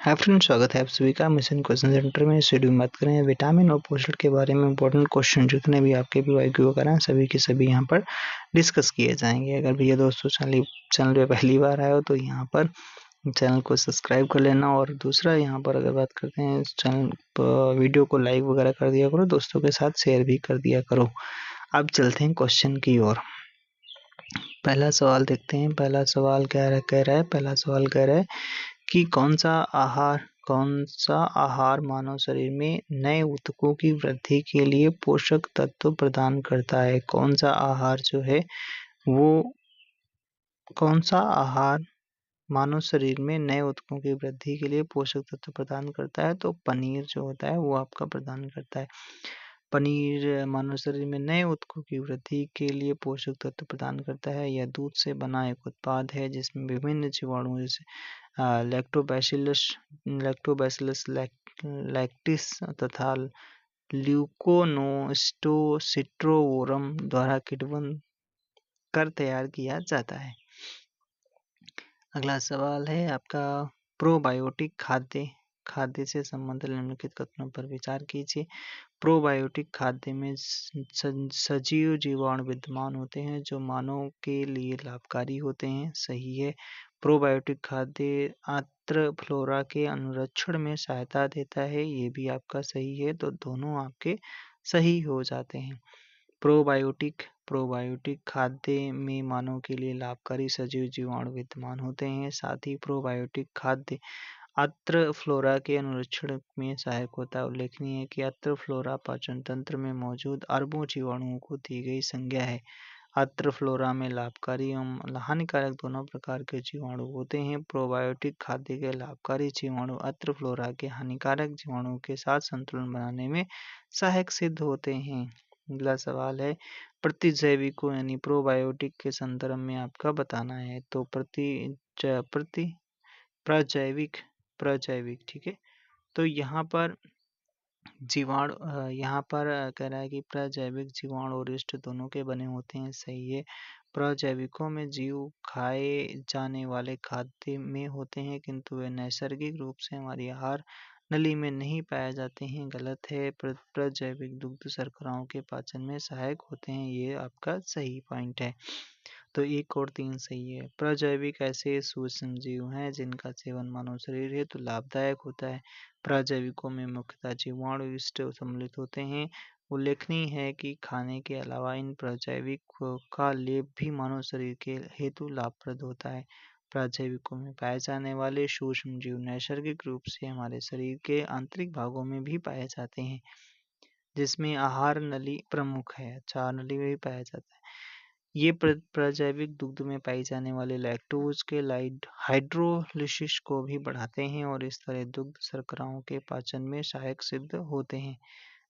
Hi friends, स्वागत है आप सभी का मिशन क्वेश्चन सेंटर में। इस वीडियो में बात करें विटामिन और पोषण के बारे में। इंपॉर्टेंट क्वेश्चन जितने भी आपके पीवाईक्यू वगैरह हैं सभी के सभी यहाँ पर डिस्कस किए जाएंगे। अगर भैया दोस्तों चैनल पे पहली बार आए हो तो यहाँ पर चैनल को सब्सक्राइब कर लेना। और दूसरा यहाँ पर अगर बात करते हैं चैनल वीडियो को लाइक वगैरह कर दिया करो, दोस्तों के साथ शेयर भी कर दिया करो। अब चलते हैं क्वेश्चन की ओर। पहला सवाल देखते हैं। पहला सवाल कह रहा है कि कौन सा आहार मानव शरीर में नए ऊतकों की वृद्धि के लिए पोषक तत्व प्रदान करता है। कौन सा आहार मानव शरीर में नए ऊतकों की वृद्धि के लिए पोषक तत्व प्रदान करता है? तो पनीर जो होता है वो आपका प्रदान करता है। पनीर मानव शरीर में नए ऊतकों की वृद्धि के लिए पोषक तत्व प्रदान करता है। यह दूध से बना एक उत्पाद है जिसमें विभिन्न जीवाणु जैसे लैक्टोबैसिलस लैक्टिस तथा ल्यूकोनोस्टोसिट्रोवोरम द्वारा किण्वन कर तैयार किया जाता है। अगला सवाल है आपका प्रोबायोटिक खाद्य से संबंधित निम्नलिखित कथनों पर विचार कीजिए। प्रोबायोटिक खाद्य में सजीव जीवाणु विद्यमान होते हैं जो मानव के लिए लाभकारी होते हैं। सही है। प्रोबायोटिक खाद्य आंत्र फ्लोरा के अनुरक्षण में सहायता देता है। ये भी आपका सही है, तो दोनों आपके सही हो जाते हैं। प्रोबायोटिक खाद्य में मानव के लिए लाभकारी सजीव जीवाणु विद्यमान होते हैं। साथ ही प्रोबायोटिक खाद्य आंत्र फ्लोरा के अनुरक्षण में सहायक होता है। उल्लेखनीय है कि आंत्र फ्लोरा पाचन तंत्र में मौजूद अरबों जीवाणुओं को दी गई संज्ञा है। आंत्र फ्लोरा में लाभकारी एवं हानिकारक दोनों प्रकार के जीवाणु होते हैं। प्रोबायोटिक खाद्य के लाभकारी जीवाणु आंत्र फ्लोरा के हानिकारक जीवाणुओं के साथ संतुलन बनाने में सहायक सिद्ध होते हैं। अगला सवाल है प्रतिजैविकों यानी प्रोबायोटिक के संदर्भ में आपका बताना है। तो प्रजैविक ठीक है। तो यहाँ पर कह रहा है कि प्रजैविक जीवाणु और यीस्ट दोनों के बने होते हैं। सही है। प्रजैविकों में जीव खाए जाने वाले खाद्य में होते हैं किंतु वे नैसर्गिक रूप से हमारी आहार नली में नहीं पाए जाते हैं। गलत है। प्रजैविक दुग्ध शर्कराओं के पाचन में सहायक होते हैं। ये आपका सही पॉइंट है। तो 1 और 3 सही है। प्रजैविक ऐसे सूक्ष्म जीव हैं जिनका सेवन मानव शरीर हेतु लाभदायक होता है। प्रजैविकों में मुख्यतः जीवाणु यीस्ट सम्मिलित होते हैं। उल्लेखनीय है कि खाने के अलावा इन प्रजैविक का लेप भी मानव शरीर के हेतु लाभप्रद होता है। प्रजैविकों में पाए जाने वाले सूक्ष्म जीव नैसर्गिक रूप से हमारे शरीर के आंतरिक भागों में भी पाए जाते हैं, जिसमें आहार नली प्रमुख है। आहार नली में भी पाया जाता है। ये प्रजैविक दुग्ध में पाई जाने वाले लैक्टोज के हाइड्रोलिसिस को भी बढ़ाते हैं और इस तरह दुग्ध शर्कराओं के पाचन में सहायक सिद्ध होते हैं।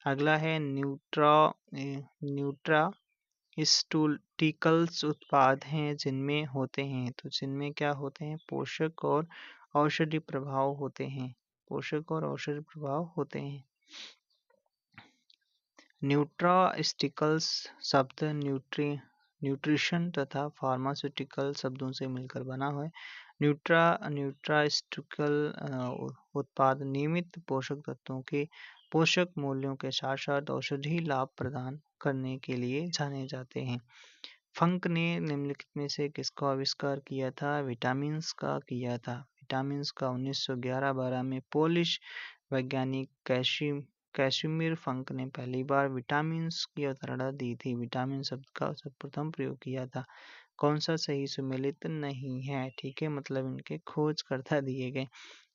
अगला है न्यूट्रास्यूटिकल्स उत्पाद हैं जिनमें होते हैं। तो जिनमें क्या होते हैं? पोषक और औषधि प्रभाव होते हैं। न्यूट्रास्टिकल्स शब्द न्यूट्रिशन तथा फार्मास्यूटिकल शब्दों से मिलकर बना है। न्यूट्रास्टिकल उत्पाद नियमित पोषक तत्वों के पोषक मूल्यों के साथ साथ औषधि लाभ प्रदान करने के लिए जाने जाते हैं। फंक ने निम्नलिखित में से किसका आविष्कार किया था? विटामिन्स का किया था। विटामिन्स का 1911-12 में पोलिश वैज्ञानिक कैसिमिर फंक ने पहली बार विटामिन्स की अवधारणा दी थी। विटामिन शब्द का सर्वप्रथम प्रयोग किया था। कौन सा सही सुमेलित नहीं है? ठीक है, मतलब इनके खोजकर्ता दिए गए।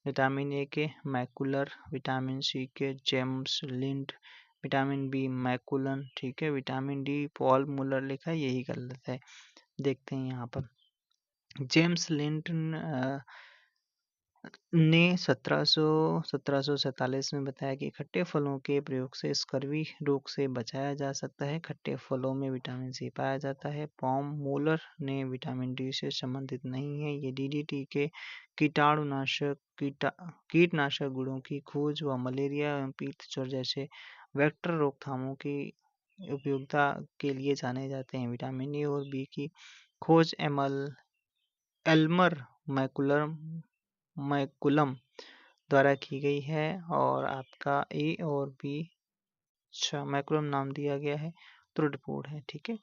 विटामिन ए के मैकुलर, विटामिन सी के जेम्स लिंड, विटामिन बी मैकुलन, ठीक है। विटामिन डी पॉल मुलर लिखा है, यही गलत है। देखते हैं यहाँ पर जेम्स लिंड ने 1747 में बताया कि खट्टे फलों के प्रयोग से स्कर्वी रोग से बचाया जा सकता है। खट्टे फलों में विटामिन सी पाया जाता है। पॉम मूलर ने विटामिन डी से संबंधित नहीं है। ये डीडीटी के कीटनाशक गुणों की खोज व मलेरिया एवं पीतज्वर जैसे वेक्टर रोकथामों की उपयोगिता के लिए जाने जाते हैं। विटामिन ए और बी की खोज एल्मर मैकुलम द्वारा की गई है और आपका ए और बी, अच्छा मैकुलम नाम दिया गया है, त्रुटिपूर्ण है, ठीक है।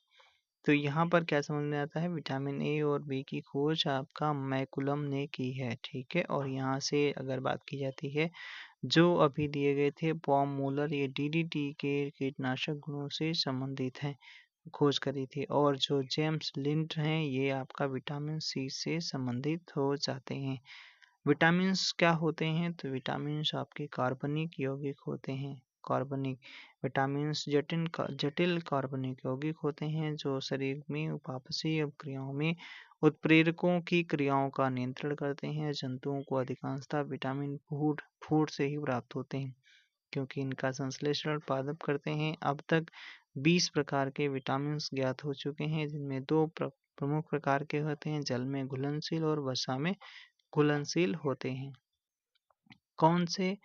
तो यहाँ पर क्या समझ में आता है, विटामिन ए और बी की खोज आपका मैकुलम ने की है, ठीक है। और यहाँ से अगर बात की जाती है, जो अभी दिए गए थे बॉम मूलर, ये डीडीटी के कीटनाशक गुणों से संबंधित हैं, खोज करी थी। और जो जेम्स लिंड हैं, ये आपका विटामिन सी से संबंधित हो जाते हैं। विटामिन्स क्या होते हैं, तो विटामिन्स आपके कार्बनिक यौगिक होते हैं। कार्बनिक विटामिन्स जटिल कार्बनिक यौगिक होते हैं जो शरीर में उपापचयी क्रियाओं में उत्प्रेरकों की क्रियाओं का नियंत्रण करते हैं। जंतुओं को अधिकांशतः विटामिन फूड फूड से ही प्राप्त होते हैं, क्योंकि इनका संश्लेषण पादप करते हैं। अब तक 20 प्रकार के विटामिन्स ज्ञात हो चुके हैं, जिनमें दो प्रमुख प्रकार के होते हैं, जल में घुलनशील और वसा में घुलनशील होते हैं। कौन से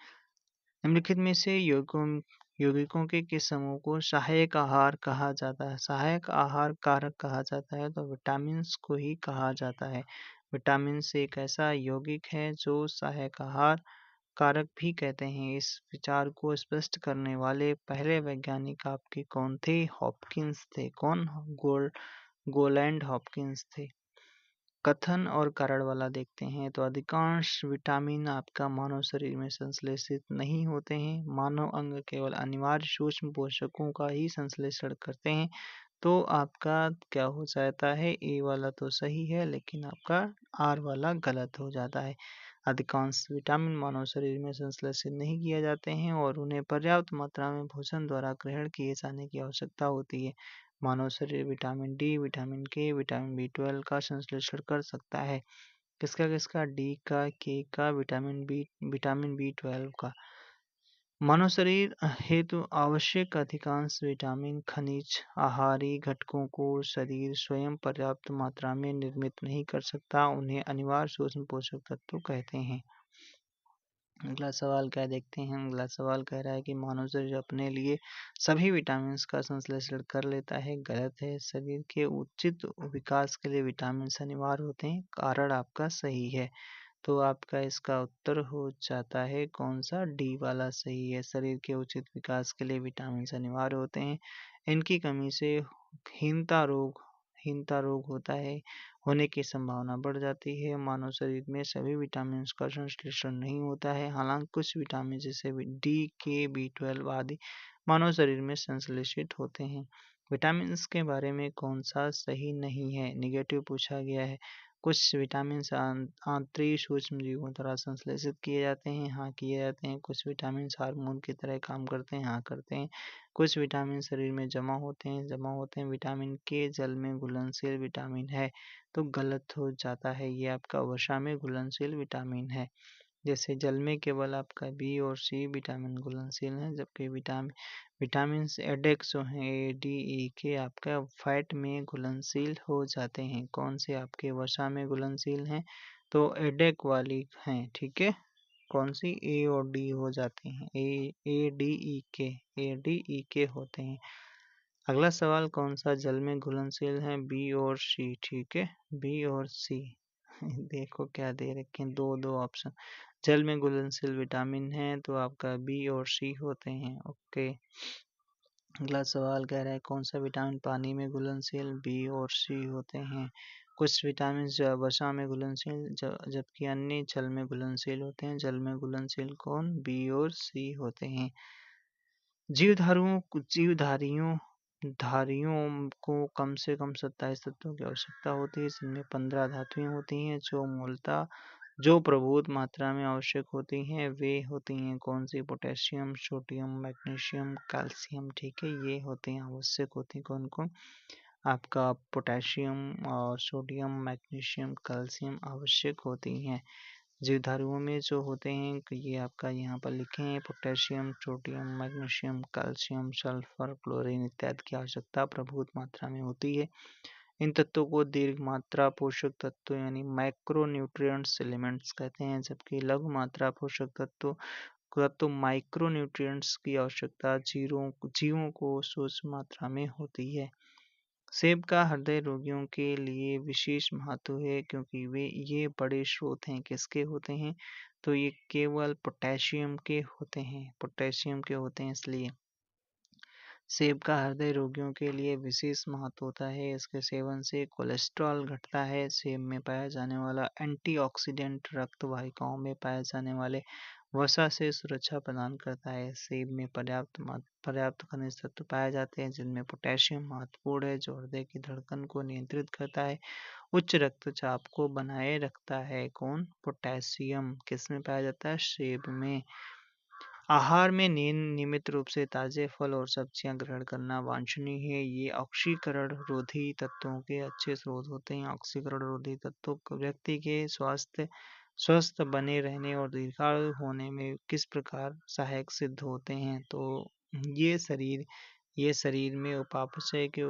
निम्नलिखित में से यौगिकों के किस समूह को सहायक आहार कहा जाता है? सहायक आहार कारक कहा जाता है, तो विटामिन्स को ही कहा जाता है। विटामिन एक ऐसा यौगिक है जो सहायक आहार कारक भी कहते हैं। इस विचार को स्पष्ट करने वाले पहले वैज्ञानिक आपके कौन थे? हॉपकिंस थे। कौन? गोलैंड हॉपकिंस थे। कथन और कारण वाला देखते हैं, तो अधिकांश विटामिन आपका मानव शरीर में संश्लेषित नहीं होते हैं। मानव अंग केवल अनिवार्य सूक्ष्म पोषकों का ही संश्लेषण करते हैं। तो आपका क्या हो जाता है, ए वाला तो सही है, लेकिन आपका आर वाला गलत हो जाता है। अधिकांश विटामिन मानव शरीर में संश्लेषित नहीं किए जाते हैं और उन्हें पर्याप्त मात्रा में भोजन द्वारा ग्रहण किए जाने की आवश्यकता होती है। मानव शरीर विटामिन डी, विटामिन के, विटामिन बी 12 का संश्लेषण कर सकता है। किसका किसका? डी का, के का, विटामिन बी 12 का। मानव शरीर हेतु आवश्यक अधिकांश विटामिन, खनिज, आहारी घटकों को शरीर स्वयं पर्याप्त मात्रा में निर्मित नहीं कर सकता। उन्हें अनिवार्य सूक्ष्म पोषक तत्व कहते हैं। अगला सवाल क्या देखते हैं? अगला सवाल कह रहा है कि मानव शरीर अपने लिए सभी विटामिन का संश्लेषण कर लेता है। गलत है। शरीर के उचित विकास के लिए विटामिन अनिवार्य होते हैं। कारण आपका सही है। तो आपका इसका उत्तर हो जाता है कौन सा? डी वाला सही है। शरीर के उचित विकास के लिए विटामिन अनिवार्य होते हैं। इनकी कमी से हीनता रोग होता है, होने की संभावना बढ़ जाती है। मानव शरीर में सभी विटामिन का संश्लेषण नहीं होता है। हालांकि कुछ विटामिन जैसे डी, के, बी 12 आदि मानव शरीर में संश्लेषित होते हैं। विटामिन के बारे में कौन सा सही नहीं है? निगेटिव पूछा गया है। कुछ विटामिन आंतरिक सूक्ष्म जीवों द्वारा संश्लेषित किए जाते हैं। हाँ, किए जाते हैं। कुछ विटामिन हार्मोन की तरह काम करते हैं। हाँ, करते हैं। कुछ विटामिन शरीर में जमा होते हैं। विटामिन के जल में घुलनशील विटामिन है, तो गलत हो जाता है। ये आपका वसा में घुलनशील विटामिन है। जैसे जल में केवल आपका बी और सी विटामिन घुलनशील हैं, जबकि विटामिन एडेक्स जो हैं, ए, डी, ई के आपका फैट में घुलनशील हो जाते हैं। कौन से आपके वसा में घुलनशील हैं? तो एडेक वाली हैं, ठीक है। कौन सी? ए और डी हो जाते हैं। ए डी ई के होते हैं। अगला सवाल कौन सा जल में घुलनशील है? बी और सी, ठीक है। बी और सी देखो क्या दे रखे हैं, दो दो ऑप्शन। जल में घुलनशील विटामिन है, तो आपका बी और सी होते हैं। ओके। अगला सवाल कह रहा है कौन सा विटामिन पानी में घुलनशील? बी और सी होते हैं। कुछ विटामिन वसा में घुलनशील, जबकि अन्य जल में घुलनशील होते हैं। जल में घुलनशील कौन? बी और सी होते हैं। जीवधारियों को कम से कम 27 तत्वों की आवश्यकता होती है, जिनमें 15 धातुएं होती हैं जो मूलतः जो प्रभुत मात्रा में आवश्यक होती हैं। वे होती हैं कौन सी? पोटेशियम, सोडियम, मैग्नीशियम, कैल्शियम, ठीक है। ये होते हैं आवश्यक होती हैं। कौन कौन? आपका पोटेशियम और सोडियम, मैग्नीशियम, कैल्शियम आवश्यक होती हैं। जीवधारुओं में जो होते हैं ये आपका यहाँ पर लिखे हैं, potassium, sodium, magnesium, calcium, sulphur, chlorine इत्यादि की आवश्यकता प्रभुत मात्रा में होती है। इन तत्वों को दीर्घ मात्रा पोषक तत्व यानी माइक्रोन्यूट्रिएंट्स एलिमेंट्स कहते हैं, जबकि लघु मात्रा पोषक तत्व माइक्रोन्यूट्रिएंट्स की आवश्यकता जीवों को सूक्ष्म मात्रा में होती है। सेब का हृदय रोगियों के लिए विशेष महत्व है क्योंकि ये बड़े स्रोत हैं, किसके होते हैं? तो ये केवल पोटेशियम के होते हैं, इसलिए सेब का हृदय रोगियों के लिए विशेष महत्व होता है। इसके सेवन से कोलेस्ट्रॉल घटता है। सेब में पाया जाने वाला एंटीऑक्सीडेंट रक्त वाहिकाओं में पाए जाने वाले वसा से सुरक्षा प्रदान करता है। सेब में पर्याप्त खनिज तत्व पाए जाते हैं, जिनमें पोटेशियम महत्वपूर्ण है, जो हृदय की धड़कन को नियंत्रित करता है, उच्च रक्तचाप को बनाए रखता है। कौन? पोटेशियम किसमें पाया जाता है? सेब में। आहार में नियमित रूप से ताजे फल और सब्जियां ग्रहण करना वांछनीय है। ये ऑक्सीकरण रोधी तत्वों के अच्छे स्रोत होते हैं। ऑक्सीकरण रोधी तत्व व्यक्ति के स्वस्थ बने रहने और दीर्घायु होने में किस प्रकार सहायक सिद्ध होते हैं? तो ये शरीर में उपापचय के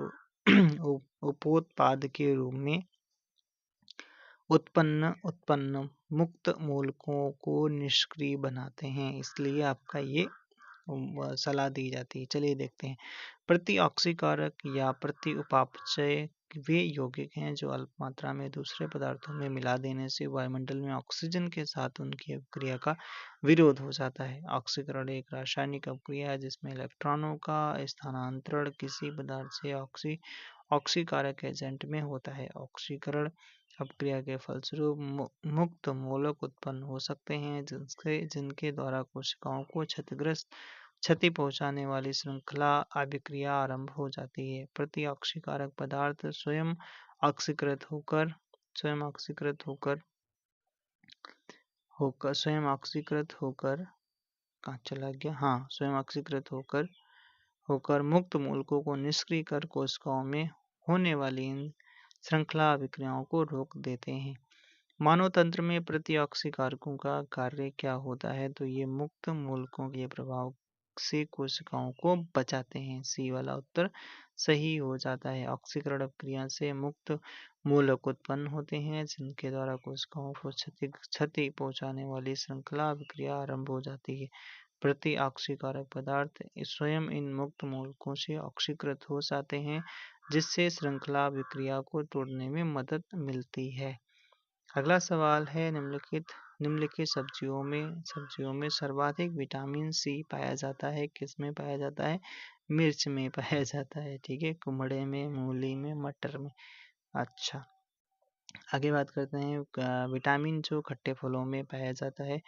उपोत्पाद के रूप में उत्पन्न मुक्त मूलकों को निष्क्रिय बनाते हैं, इसलिए आपका ये सलाह दी जाती है। चलिए देखते हैं। प्रति ऑक्सीकारक या प्रति उपापचय वे यौगिक हैं जो अल्प मात्रा में दूसरे पदार्थों में मिला देने से वायुमंडल में ऑक्सीजन के साथ उनकी अभिक्रिया का विरोध हो जाता है। ऑक्सीकरण एक रासायनिक अभिक्रिया है जिसमें इलेक्ट्रॉनों का स्थानांतरण किसी पदार्थ से ऑक्सीकारक एजेंट में होता है। ऑक्सीकरण अपक्रिया के फलस्वरूप मुक्त मूलक उत्पन्न हो सकते हैं, जिनके द्वारा कोशिकाओं को क्षति पहुंचाने वाली श्रृंखला अभिक्रिया आरंभ हो जाती है। प्रति ऑक्सीकारक पदार्थ स्वयं ऑक्सीकृत होकर कहाँ चला गया? हाँ, स्वयं ऑक्सीकृत होकर मुक्त मूलकों को निष्क्रिय कर कोशिकाओं में होने वाली इन श्रृंखला अभिक्रियाओं को रोक देते हैं। मानव तंत्र में प्रतिऑक्सीकारकों का कार्य क्या होता है? तो ये मुक्त मूलकों के प्रभाव से कोशिकाओं को बचाते हैं। सी वाला उत्तर सही हो जाता है। ऑक्सीकरण अभिक्रिया से मुक्त मूलक उत्पन्न होते हैं, जिनके द्वारा कोशिकाओं को क्षति पहुंचाने वाली श्रृंखला अभिक्रिया आरंभ हो जाती है। प्रति ऑक्सीकारक पदार्थ स्वयं इन मुक्त मूलकों से ऑक्सीकृत हो जाते हैं, जिससे श्रृंखला अभिक्रिया को तोड़ने में मदद मिलती है। अगला सवाल है, निम्नलिखित सब्जियों में सर्वाधिक विटामिन सी पाया जाता है। किसमें पाया जाता है? मिर्च में पाया जाता है। ठीक है, कुमड़े में, मूली में, मटर में। अच्छा, आगे बात करते हैं। विटामिन जो खट्टे फलों में पाया जाता है,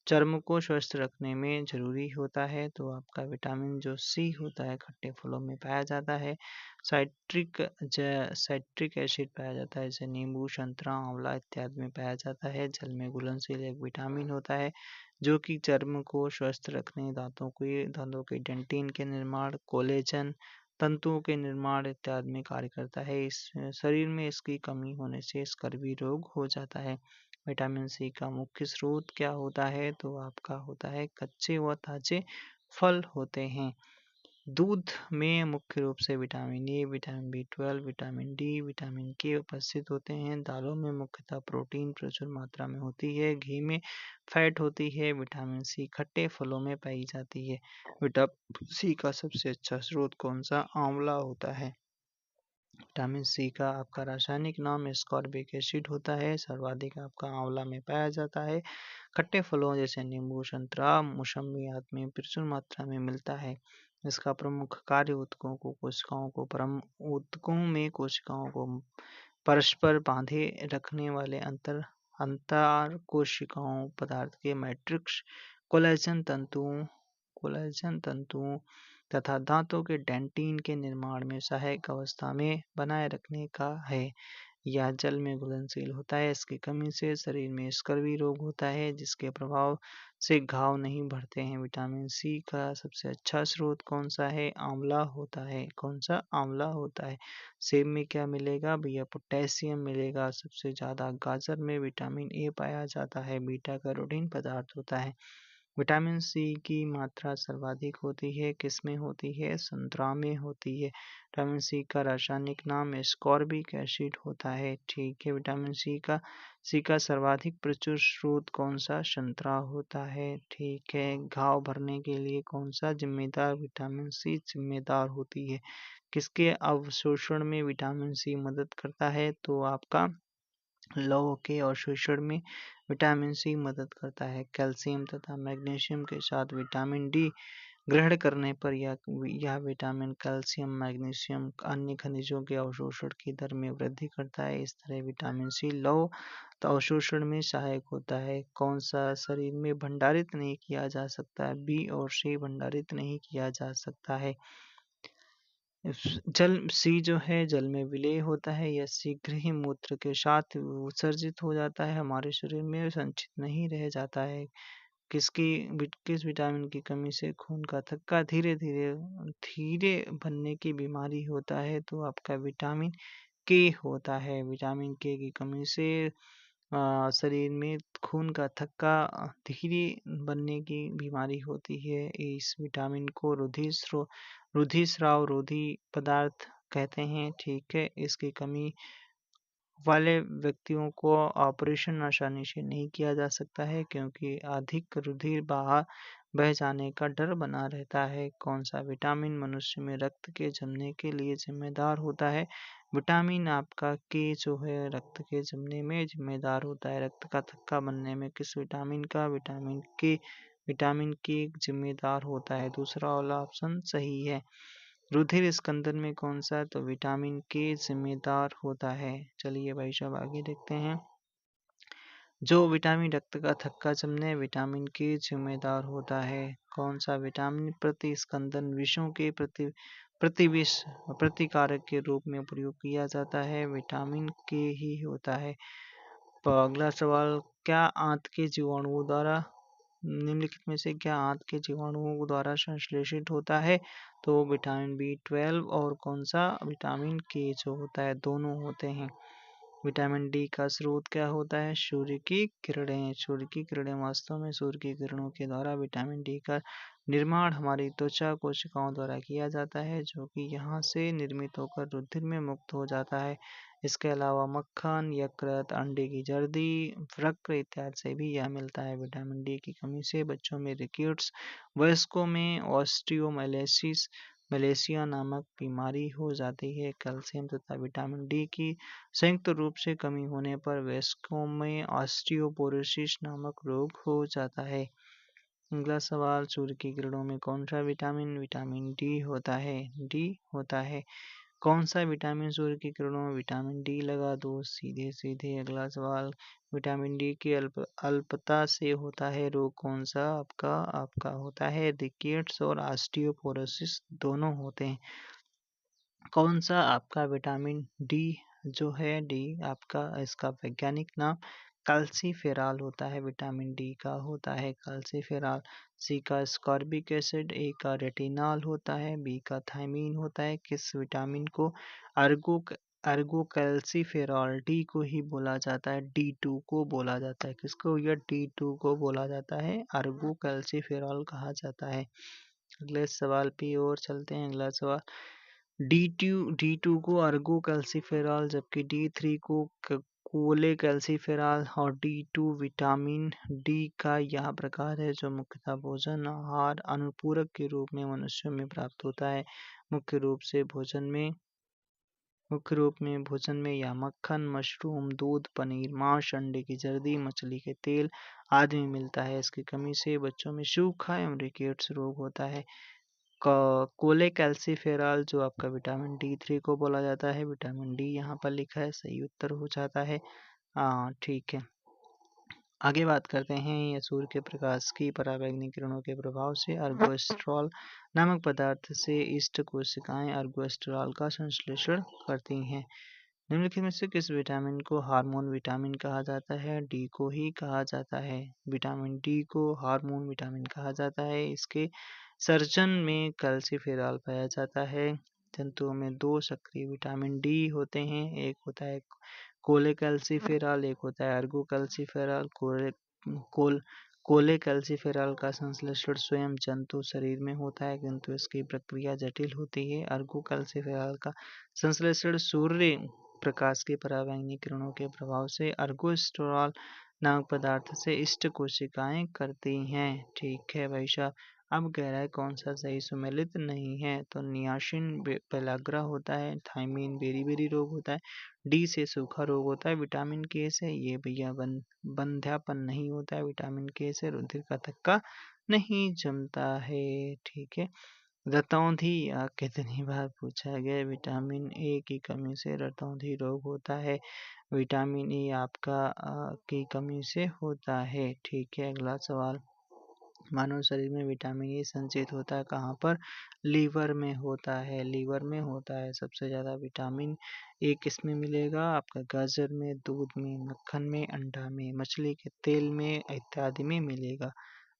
चर्म को स्वस्थ रखने में जरूरी होता है, तो आपका विटामिन जो सी होता है खट्टे फलों में पाया जाता है। साइट्रिक एसिड पाया जाता है, जैसे नींबू, संतरा, आंवला इत्यादि में पाया जाता है। जल में घुलनशील एक विटामिन होता है जो कि चर्म को स्वस्थ रखने, दांतों के डेंटिन के निर्माण, कोलेजन तंतुओं के निर्माण इत्यादि में कार्य करता है। इस शरीर में इसकी कमी होने से स्कर्वी रोग हो जाता है। विटामिन सी का मुख्य स्रोत क्या होता है? तो आपका होता है कच्चे व ताजे फल होते हैं। दूध में मुख्य रूप से vitamin A, vitamin B12, vitamin D, vitamin के उपस्थित होते हैं। दालों में मुख्यतः प्रोटीन प्रचुर मात्रा में होती है। घी में फैट होती है। विटामिन सी खट्टे फलों में पाई जाती है। विटामिन सी का सबसे अच्छा स्रोत कौन सा? आंवला होता है। विटामिन सी का आपका रासायनिक नाम एस्कॉर्बिक एसिड होता है। सर्वाधिक आपका आंवला में पाया जाता है। खट्टे फलों जैसे नींबू, संतरा, मौसमी आदि में प्रचुर मात्रा में मिलता है। इसका प्रमुख कार्य ऊतकों में कोशिकाओं को परस्पर बांधे रखने वाले अंतर कोशिकाओं पदार्थ के मैट्रिक्स, कोलेजन तंतुओं तथा दांतों के डेंटिन के निर्माण में सहायक अवस्था में बनाए रखने का है। यह जल में घुलनशील होता है। इसकी कमी से शरीर में स्कर्वी रोग होता है, जिसके प्रभाव से घाव नहीं बढ़ते हैं। विटामिन सी का सबसे अच्छा स्रोत कौन सा है? आंवला होता है। कौन सा? आंवला होता है। सेब में क्या मिलेगा भैया? पोटेशियम मिलेगा सबसे ज्यादा। गाजर में विटामिन ए पाया जाता है। बीटा कैरोटीन पदार्थ होता है। विटामिन सी की मात्रा सर्वाधिक होती है, किसमें होती है? संतरा में होती है। विटामिन सी का रासायनिक नाम एस्कॉर्बिक एसिड होता है। ठीक है, विटामिन सी का सर्वाधिक प्रचुर स्रोत कौन सा? संतरा होता है। ठीक है, घाव भरने के लिए कौन सा जिम्मेदार? विटामिन सी जिम्मेदार होती है। किसके अवशोषण में विटामिन सी मदद करता है? तो आपका लौह के अवशोषण में विटामिन सी मदद करता है। कैल्शियम तथा मैग्नीशियम के साथ विटामिन डी ग्रहण करने पर यह विटामिन कैल्शियम, मैग्नीशियम, अन्य खनिजों के अवशोषण की दर में वृद्धि करता है। इस तरह विटामिन सी लौह अवशोषण में सहायक होता है। कौन सा शरीर में भंडारित नहीं किया जा सकता? बी और सी भंडारित नहीं किया जा सकता है। जल सी जो है जल में विलेय होता है, यह शीघ्र ही मूत्र के साथ उत्सर्जित हो जाता है, हमारे शरीर में संचित नहीं रह जाता है। किस विटामिन की कमी से खून का थक्का धीरे धीरे धीरे बनने की बीमारी होता है? तो आपका विटामिन के होता है। विटामिन के की कमी से शरीर में खून का थक्का धीरे बनने की बीमारी होती है। इस विटामिन को रुधिस्राव रोधी पदार्थ कहते हैं। ठीक है, इसकी कमी वाले व्यक्तियों को ऑपरेशन आसानी से नहीं किया जा सकता है, क्योंकि अधिक रुधिर बाहर बह जाने का डर बना रहता है। कौन सा विटामिन मनुष्य में रक्त के जमने के लिए जिम्मेदार होता है? विटामिन आपका के जो है रक्त के जमने में जिम्मेदार होता है। रक्त का थक्का बनने में किस विटामिन का? विटामिन के जिम्मेदार होता है। दूसरा वाला ऑप्शन सही है। रुधिर स्कंदन में कौन सा? तो विटामिन के जिम्मेदार होता है। चलिए भाई साहब आगे देखते हैं। जो विटामिन रक्त का थक्का जमने विटामिन के जिम्मेदार होता है। कौन सा विटामिन प्रतिस्कंदन विषों के प्रतिविष प्रतिकारक के रूप में प्रयोग किया जाता है? विटामिन के ही होता है। अगला सवाल, क्या आंत के जीवाणुओं द्वारा निम्नलिखित में से क्या आंत के जीवाणुओं द्वारा संश्लेषित होता है? तो विटामिन B12 और कौन सा? विटामिन के जो होता है, दोनों होते हैं। विटामिन डी का स्रोत क्या होता है? सूर्य की किरणें। सूर्य की किरणें वास्तव में सूर्य की किरणों के द्वारा विटामिन डी का निर्माण हमारी त्वचा कोशिकाओं द्वारा किया जाता है, जो कि यहाँ से निर्मित होकर रुधिर में मुक्त हो जाता है। इसके अलावा मक्खन, यकृत, अंडे की जर्दी, वृक्क इत्यादि से भी यह मिलता है। विटामिन डी की कमी से बच्चों में रिकेट्स, वयस्कों में मलेशिया नामक बीमारी हो जाती है। कैल्शियम तथा विटामिन डी की संयुक्त रूप से कमी होने पर वयस्कों में ऑस्टियोपोरोसिस नामक रोग हो जाता है। अगला सवाल, सूर्य की किरणों में कौन सा विटामिन? विटामिन डी होता है। डी होता है। कौन सा विटामिन सूर्य की किरणों में? विटामिन डी लगा दो सीधे सीधे। अगला सवाल, विटामिन डी की अल्पता से होता है रोग कौन सा? आपका होता है रिकेट्स और ऑस्टियोपोरोसिस, दोनों होते हैं। कौन सा आपका विटामिन डी जो है डी आपका इसका वैज्ञानिक नाम कैल्सीफेरॉल होता है। विटामिन डी का होता है कैल्सीफेरॉल। सी का स्कॉर्बिक एसिड, ए का रेटिनॉल होता है, बी का थायमीन होता है। किस विटामिन को अर्गो कैल्सीफेरॉल डी को ही बोला जाता है, D2 को बोला जाता है। किसको? यह D2 को बोला जाता है, अर्गो कैल्सीफेरॉल कहा जाता है। अगले सवाल पे और चलते हैं। अगला सवाल, D2 को अर्गो कैल्सीफेरॉल जबकि D3 को कोले कैल्सीफेरॉल और D2 विटामिन डी का यह प्रकार है जो मुख्यतः भोजन आहार अनुपूरक के रूप में मनुष्यों में प्राप्त होता है। मुख्य रूप में भोजन में यह मक्खन, मशरूम, दूध, पनीर, मांस, अंडे की जर्दी, मछली के तेल आदि में मिलता है। इसकी कमी से बच्चों में सूखा एवं रिकेट्स रोग होता है। कोले कैल्सीफेरॉल जो आपका विटामिन D3 को बोला जाता है, विटामिन डी यहाँ पर लिखा है, सही उत्तर हो जाता है। ठीक है, आगे बात करते हैं। यह सूर्य के प्रकाश की पराबैंगनी किरणों के प्रभाव से अर्गोस्ट्रॉल नामक पदार्थ से इष्ट कोशिकाएं अर्गोस्ट्रॉल का संश्लेषण करती हैं। निम्नलिखित में से किस विटामिन को हार्मोन विटामिन कहा जाता है? डी को ही कहा जाता है। विटामिन डी को हार्मोन विटामिन कहा जाता है। इसके सर्जन में कैल्सीफेरॉल पाया जाता है। जंतुओं में दो सक्रिय विटामिन डी होते हैं, एक होता है कोले कैल्सीफेरॉल, एक होता है अर्गो कैल्सीफेरॉल। कोलेकैल्सिफेरॉल का संश्लेषण स्वयं जंतु शरीर में होता है, किंतु इसकी प्रक्रिया जटिल होती है। अर्गोकैल्सिफेरॉल का संश्लेषण सूर्य प्रकाश के परावैंगनी किरणों के प्रभाव से अर्गोस्टेरॉल नामक पदार्थ से इष्ट कोशिकाएं करती हैं। ठीक है भाई साहब। अब कह रहा है कौन सा सही सुमेलित नहीं है, तो नियासिन पेलाग्रा होता है, थायमीन बेरी रोग होता है, डी से सूखा रोग होता है, विटामिन के से ये भैया बंध्यापन नहीं होता है, विटामिन के से रुधिर का थक्का नहीं जमता है। ठीक है। रतौंधी कितनी बार पूछा गया। विटामिन ए की कमी से रतौंधी रोग होता है, विटामिन ई आपका की कमी से होता है। ठीक है। अगला सवाल, मानव शरीर में विटामिन ई संचित होता है कहाँ पर? लीवर में होता है, लीवर में होता है। सबसे ज़्यादा विटामिन ए किस में मिलेगा? आपका गाजर में, दूध में, मक्खन में, अंडा में, मछली के तेल में इत्यादि में मिलेगा।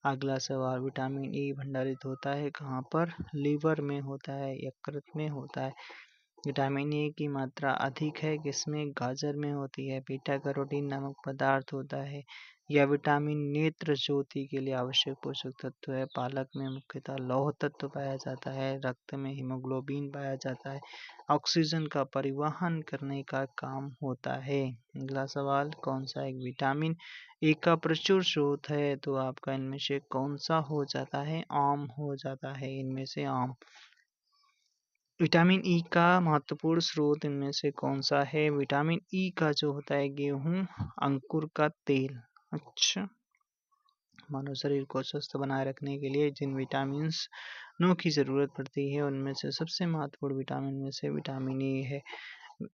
अगला सवाल, विटामिन ई भंडारित होता है कहाँ पर? लीवर में होता है, यकृत में होता है। विटामिन ए की मात्रा अधिक है किसमें? गाजर में होती है। बीटा कैरोटीन नामक पदार्थ होता है। यह विटामिन नेत्र ज्योति के लिए आवश्यक पोषक तत्व है। पालक में मुख्यतः लौह तत्व पाया जाता है। रक्त में हीमोग्लोबिन पाया जाता है। ऑक्सीजन का परिवहन करने का काम होता है। अगला सवाल, कौन सा एक विटामिन ए का प्रचुर स्रोत है? तो आपका इनमें से कौन सा हो जाता है? आम हो जाता है, इनमें से आम। विटामिन ई का महत्वपूर्ण स्रोत इनमें से कौन सा है? विटामिन ई का जो होता है गेहूं अंकुर का तेल। अच्छा। मानव शरीर को स्वस्थ बनाए रखने के लिए जिन विटामिन्स नो की ज़रूरत पड़ती है उनमें से सबसे महत्वपूर्ण विटामिन में से विटामिन ई है,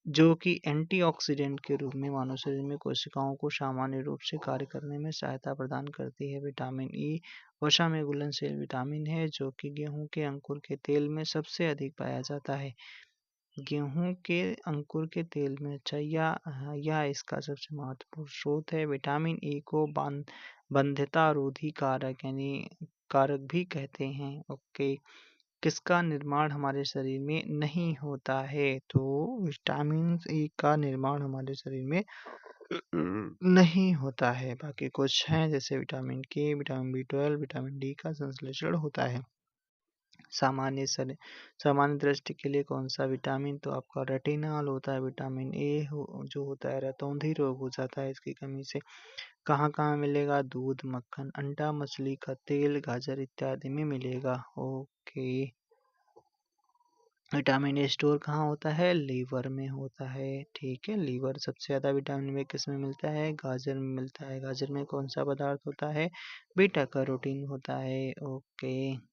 जो कि एंटीऑक्सीडेंट के रूप में मानव शरीर में कोशिकाओं को सामान्य रूप से कार्य करने में सहायता प्रदान करती है। विटामिन ई वसा में घुलनशील विटामिन है, जो कि गेहूं के अंकुर के तेल में सबसे अधिक पाया जाता है। गेहूं के अंकुर के तेल में, अच्छा, यह इसका सबसे महत्वपूर्ण स्रोत है। विटामिन ई को बंध्यता रोधी कारक यानी कारक भी कहते हैं। ओके। किसका निर्माण हमारे शरीर में नहीं होता है? तो विटामिन ई का निर्माण हमारे शरीर में नहीं होता है। बाकी कुछ हैं जैसे विटामिन के, विटामिन बी 12, विटामिन डी का संश्लेषण होता है। सामान्य दृष्टि के लिए कौन सा विटामिन? तो आपका रेटिनॉल होता है। विटामिन ए जो होता है रतौंधी रोग हो जाता है इसकी कमी से। कहाँ कहाँ मिलेगा? दूध, मक्खन, अंडा, मछली का तेल, गाजर इत्यादि में मिलेगा। ओके। विटामिन ए स्टोर कहाँ होता है? लीवर में होता है। ठीक है। लीवर सबसे ज़्यादा विटामिन ए किस में मिलता है? गाजर में मिलता है। गाजर में कौन सा पदार्थ होता है? बीटा कैरोटीन होता है। ओके।